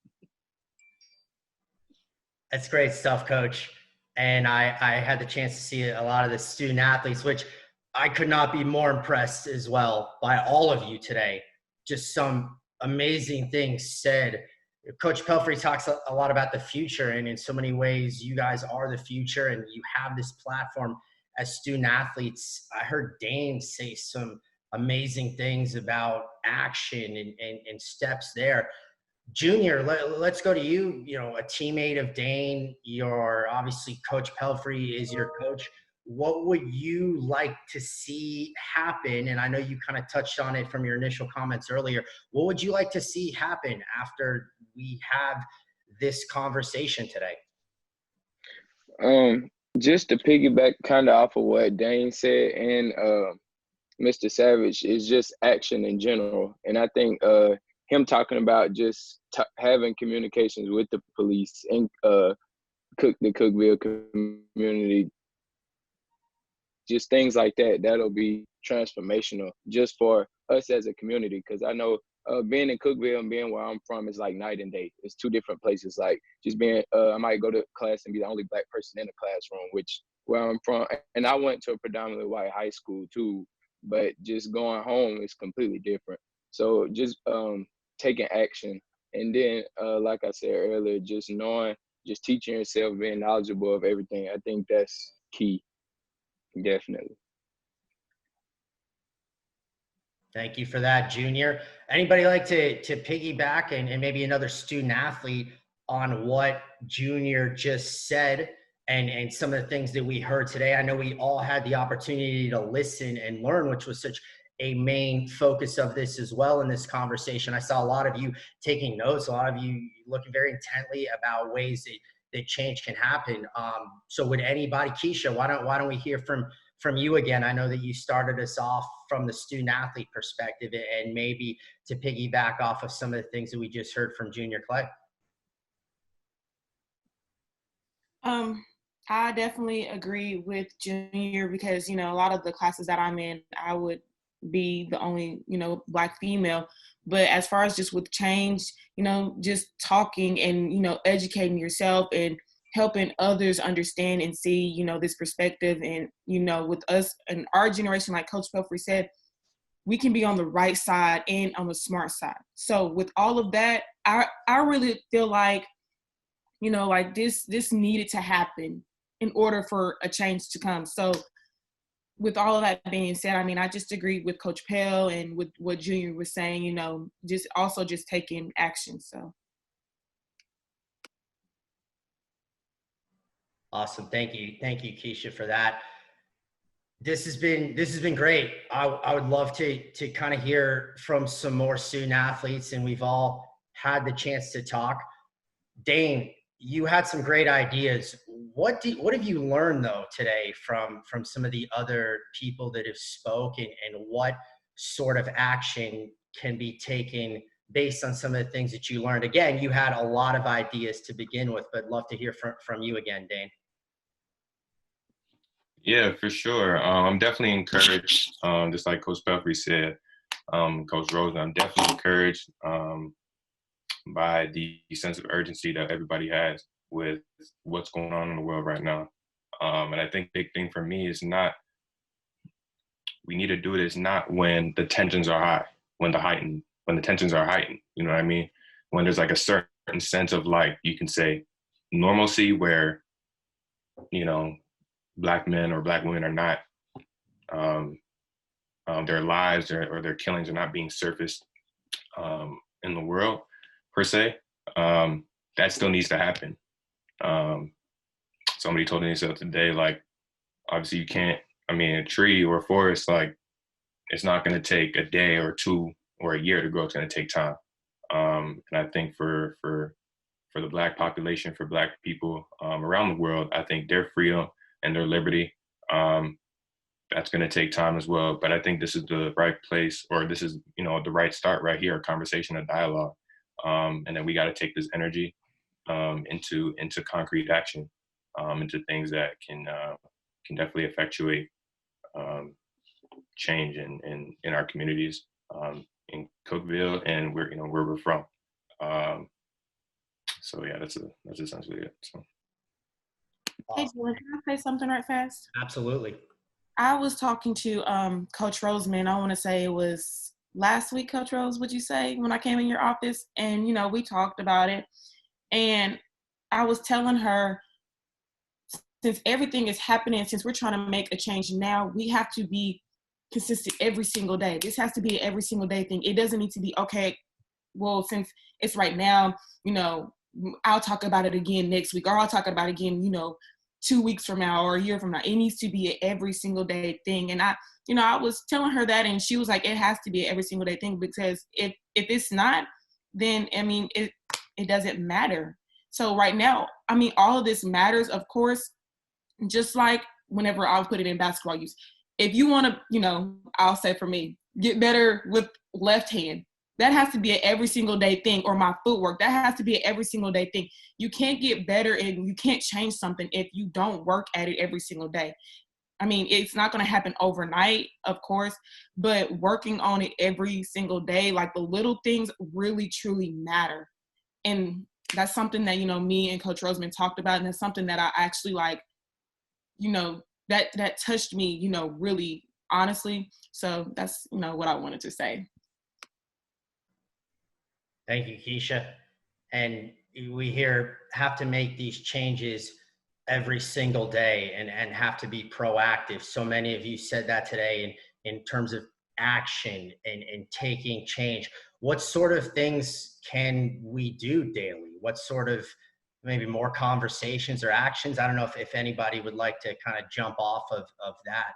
That's great stuff, Coach. And I had the chance to see a lot of the student athletes, which I could not be more impressed as well by all of you today. Just some amazing things said. Coach Pelphrey talks a lot about the future, and in so many ways, you guys are the future, and you have this platform as student athletes. I heard Dane say some amazing things about action and steps there. Junior, let's go to you. You know, a teammate of Dane. You're obviously Coach Pelphrey is your coach. What would you like to see happen? And I know you kind of touched on it from your initial comments earlier. What would you like to see happen after we have this conversation today? Just to piggyback kind of off of what Dane said and Mr. Savage, is just action in general. And I think him talking about just having communications with the police and the Cookeville community, just things like that, that'll be transformational just for us as a community. Because I know being in Cookeville and being where I'm from is like night and day. It's two different places. Like just being, I might go to class and be the only Black person in the classroom, which where I'm from. And I went to a predominantly white high school too, but just going home is completely different. So just taking action. And then, like I said earlier, just knowing, just teaching yourself, being knowledgeable of everything. I think that's key. Definitely. Thank you for that, Junior. Anybody like to piggyback and maybe another student athlete on what Junior just said and some of the things that we heard today? I know we all had the opportunity to listen and learn, which was such a main focus of this as well in this conversation. I saw a lot of you taking notes, a lot of you looking very intently about ways that change can happen. So would anybody, Keisha, why don't we hear from you again? I know that you started us off from the student athlete perspective, and maybe to piggyback off of some of the things that we just heard from Junior Clay. I definitely agree with Junior because, you know, a lot of the classes that I'm in, I would be the only, you know, Black female. But as far as just with change, you know, just talking and, you know, educating yourself and helping others understand and see, you know, this perspective. And, you know, with us and our generation, like Coach Pelphrey said, we can be on the right side and on the smart side. So with all of that, I really feel like, you know, like this needed to happen in order for a change to come. So with all of that being said, I mean, I just agree with Coach Pell and with what Junior was saying, you know, just also just taking action. So. Awesome. Thank you, Keisha, for that. This has been great. I would love to kind of hear from some more student athletes, and we've all had the chance to talk. Dane, you had some great ideas. What have you learned though today from some of the other people that have spoken, and what sort of action can be taken based on some of the things that you learned? Again, you had a lot of ideas to begin with, but love to hear from you again, Dane. Yeah, for sure. I'm definitely encouraged, just like Coach Pelphrey said, Coach Rosamond, I'm definitely encouraged by the sense of urgency that everybody has with what's going on in the world right now. And I think the big thing for me is not, we need to do it is not when the tensions are high, when the tensions are heightened, you know what I mean? When there's like a certain sense of, like, you can say normalcy where, you know, Black men or Black women are not, their lives or their killings are not being surfaced in the world per se. That still needs to happen. Somebody told me so today, like, obviously you can't, I mean, a tree or a forest, like, it's not going to take a day or two or a year to grow. It's going to take time. And I think for the Black population, for Black people around the world, I think their freedom and their liberty, that's going to take time as well. But I think this is the right place, or this is, the right start right here, a conversation, a dialogue. And then we got to take this energy into concrete action, into things that can definitely effectuate change in our communities, in Cookeville and where we're from. So yeah, that's essentially it. So. Hey, Dylan, can I say something right fast? Absolutely. I was talking to Coach Rosamond. I want to say it was last week, Coach Rose, would you say, when I came in your office? And, we talked about it. And I was telling her, since everything is happening, since we're trying to make a change now, we have to be consistent every single day. This has to be an every single day thing. It doesn't need to be, okay, well, since it's right now, I'll talk about it again next week, or I'll talk about it again, 2 weeks from now or a year from now. It needs to be an every single day thing. And I was telling her that, and she was like, it has to be an every single day thing, because if it's not, then, it doesn't matter. So right now, all of this matters, of course, just like whenever I'll put it in basketball use. If you want to, I'll say for me, get better with left hand, that has to be an every single day thing. Or my footwork, that has to be an every single day thing. You can't get better and you can't change something if you don't work at it every single day. It's not going to happen overnight, of course, but working on it every single day, like the little things really, truly matter. And that's something that, me and Coach Rosamond talked about. And it's something that I actually that touched me, really honestly. So that's, what I wanted to say. Thank you, Keisha. And we here have to make these changes every single day and have to be proactive. So many of you said that today in terms of action and taking change. What sort of things can we do daily? What sort of maybe more conversations or actions? I don't know if anybody would like to kind of jump off of that,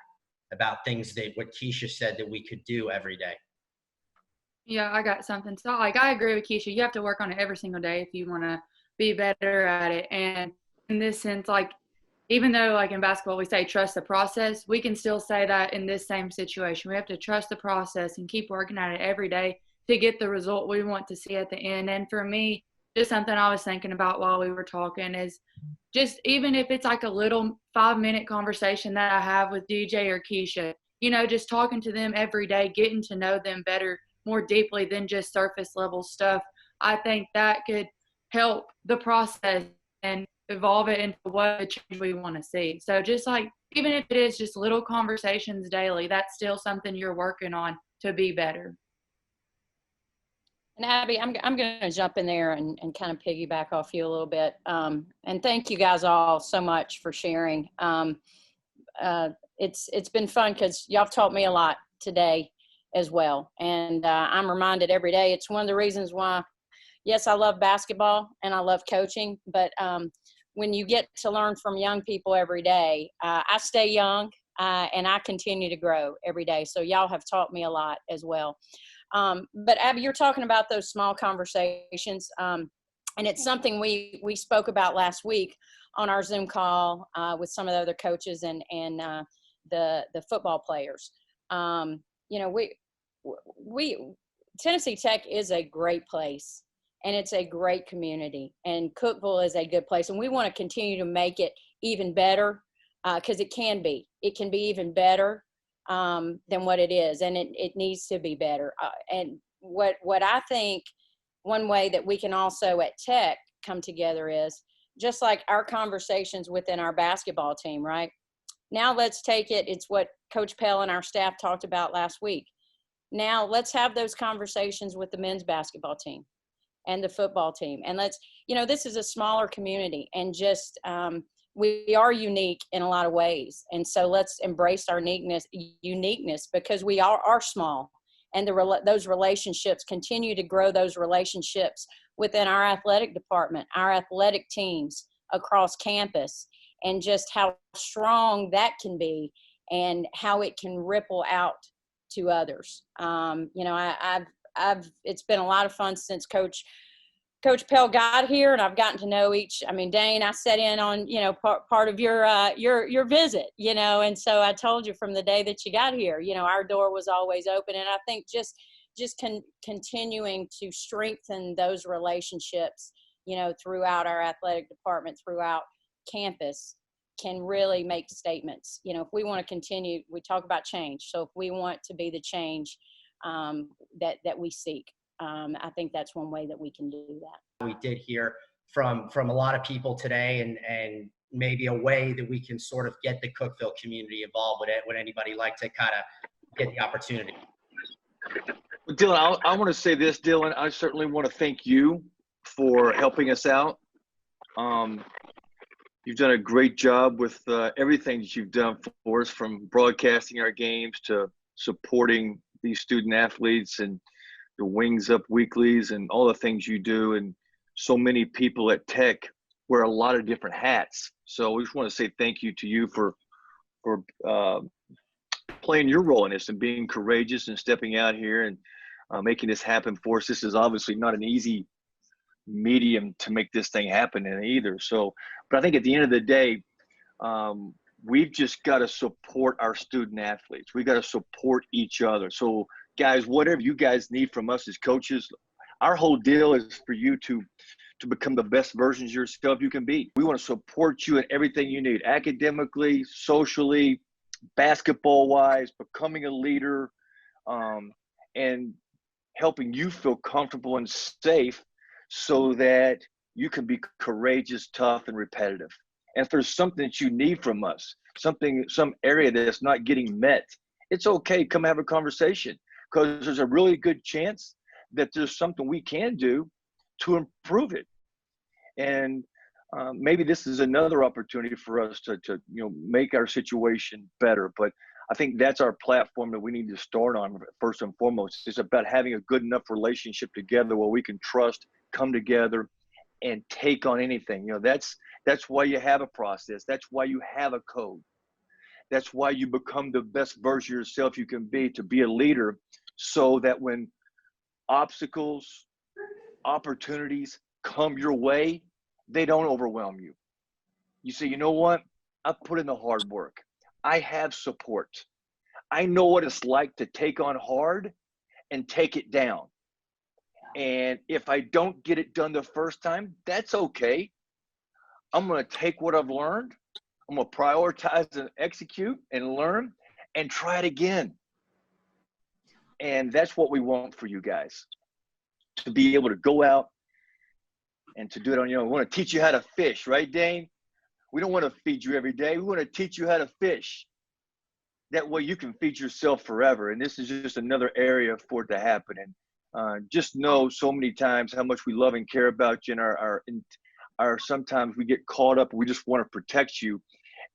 about things what Keisha said that we could do every day. Yeah, I got something. So, I agree with Keisha. You have to work on it every single day if you want to be better at it. And in this sense, even though, in basketball, we say trust the process, we can still say that in this same situation. We have to trust the process and keep working at it every day to get the result we want to see at the end. And for me, just something I was thinking about while we were talking is just, even if it's a little 5-minute conversation that I have with DJ or Keisha, just talking to them every day, getting to know them better, more deeply than just surface level stuff. I think that could help the process and evolve it into what the change we want to see. So just even if it is just little conversations daily, that's still something you're working on to be better. And Abby, I'm going to jump in there and kind of piggyback off you a little bit. And thank you guys all so much for sharing. It's been fun because y'all have taught me a lot today as well. And I'm reminded every day. It's one of the reasons why, yes, I love basketball and I love coaching, but when you get to learn from young people every day, I stay young and I continue to grow every day. So y'all have taught me a lot as well. But Abby, you're talking about those small conversations. And it's something we spoke about last week on our Zoom call with some of the other coaches and the football players. We Tennessee Tech is a great place and it's a great community, and Cookeville is a good place, and we want to continue to make it even better because it can be even better than what it is, and it needs to be better. And what I think one way that we can also at Tech come together is just like our conversations within our basketball team, right? Now let's take it. It's what Coach Pell and our staff talked about last week. Now let's have those conversations with the men's basketball team and the football team. And this is a smaller community, and just we are unique in a lot of ways. And so let's embrace our uniqueness because we are small, and those relationships, continue to grow those relationships within our athletic department, our athletic teams across campus, and just how strong that can be and how it can ripple out to others. It's been a lot of fun since Coach Pell got here, and I've gotten to know each. I mean, Dane, I sat in on, part of your visit, and so I told you from the day that you got here, our door was always open. And I think just continuing to strengthen those relationships, throughout our athletic department, throughout campus, can really make statements. If we want to continue, we talk about change. So if we want to be the change that we seek, I think that's one way that we can do that. We did hear from a lot of people today, and maybe a way that we can sort of get the Cookeville community involved with it. Would anybody like to kind of get the opportunity? Well, Dylan, I want to say this, Dylan. I certainly want to thank you for helping us out. You've done a great job with everything that you've done for us, from broadcasting our games to supporting these student athletes and the Wings Up weeklies and all the things you do. And so many people at Tech wear a lot of different hats. So we just want to say thank you to you for playing your role in this and being courageous and stepping out here and making this happen for us. This is obviously not an easy medium to make this thing happen in either. So, but I think at the end of the day, we've just got to support our student athletes. We got to support each other. So guys, whatever you guys need from us as coaches, our whole deal is for you to become the best versions of yourself you can be. We want to support you in everything you need, academically, socially, basketball wise, becoming a leader, and helping you feel comfortable and safe so that you can be courageous, tough, and repetitive. And if there's something that you need from us, some area that's not getting met, it's okay. Come have a conversation, because there's a really good chance that there's something we can do to improve it. And maybe this is another opportunity for us to make our situation better. But I think that's our platform that we need to start on first and foremost. It's about having a good enough relationship together where we can trust, come together, and take on anything. That's why you have a process. That's why you have a code. That's why you become the best version of yourself you can be, to be a leader, so that when obstacles, opportunities come your way, they don't overwhelm you. You say, you know what? I've put in the hard work. I have support. I know what it's like to take on hard and take it down. And if I don't get it done the first time, that's okay. I'm going to take what I've learned. I'm going to prioritize and execute and learn and try it again. And that's what we want for you guys, to be able to go out and to do it on your own. We want to teach you how to fish, right, Dane? We don't want to feed you every day. We want to teach you how to fish. That way you can feed yourself forever. And this is just another area for it to happen. And just know so many times how much we love and care about you, and our sometimes we get caught up. We just want to protect you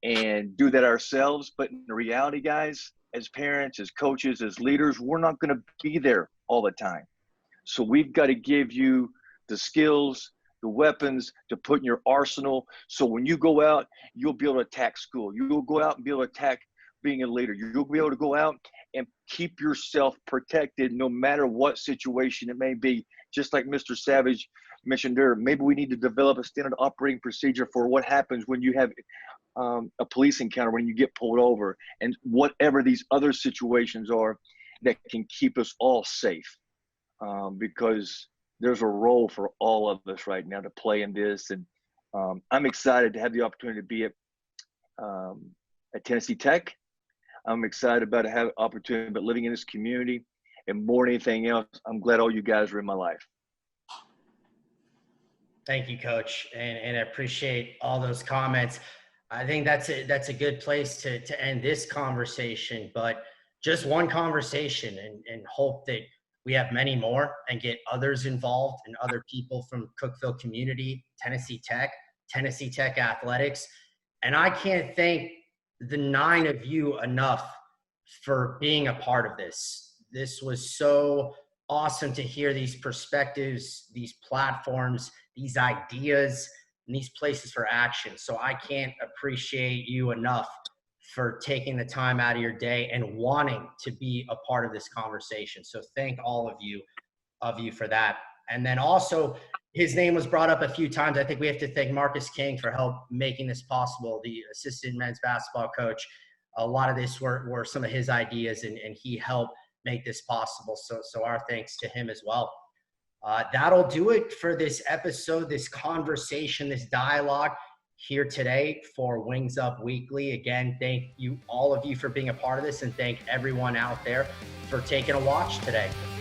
and do that ourselves. But in reality, guys, as parents, as coaches, as leaders, we're not going to be there all the time. So we've got to give you the skills, the weapons to put in your arsenal. So when you go out, you'll be able to attack school. You'll go out and be able to attack being a leader. You'll be able to go out and keep yourself protected no matter what situation it may be. Just like Mr. Savage mentioned earlier, maybe we need to develop a standard operating procedure for what happens when you have a police encounter, when you get pulled over, and whatever these other situations are that can keep us all safe. Because there's a role for all of us right now to play in this. And I'm excited to have the opportunity to be at Tennessee Tech. I'm excited about to have an opportunity about living in this community, and more than anything else, I'm glad all you guys are in my life. Thank you, Coach, and I appreciate all those comments. I think that's a good place to end this conversation, but just one conversation, and hope that we have many more and get others involved, and other people from Cookeville community, Tennessee Tech athletics. And I can't thank the 9 of you enough for being a part of this. This was so awesome to hear these perspectives, these platforms, these ideas, and these places for action. So I can't appreciate you enough for taking the time out of your day and wanting to be a part of this conversation. So thank all of you for that. And then also, his name was brought up a few times. I think we have to thank Marcus King for help making this possible, the assistant men's basketball coach. A lot of this were some of his ideas, and he helped make this possible. So our thanks to him as well. That'll do it for this episode, this conversation, this dialogue here today for Wings Up Weekly. Again, thank you, all of you, for being a part of this, and thank everyone out there for taking a watch today.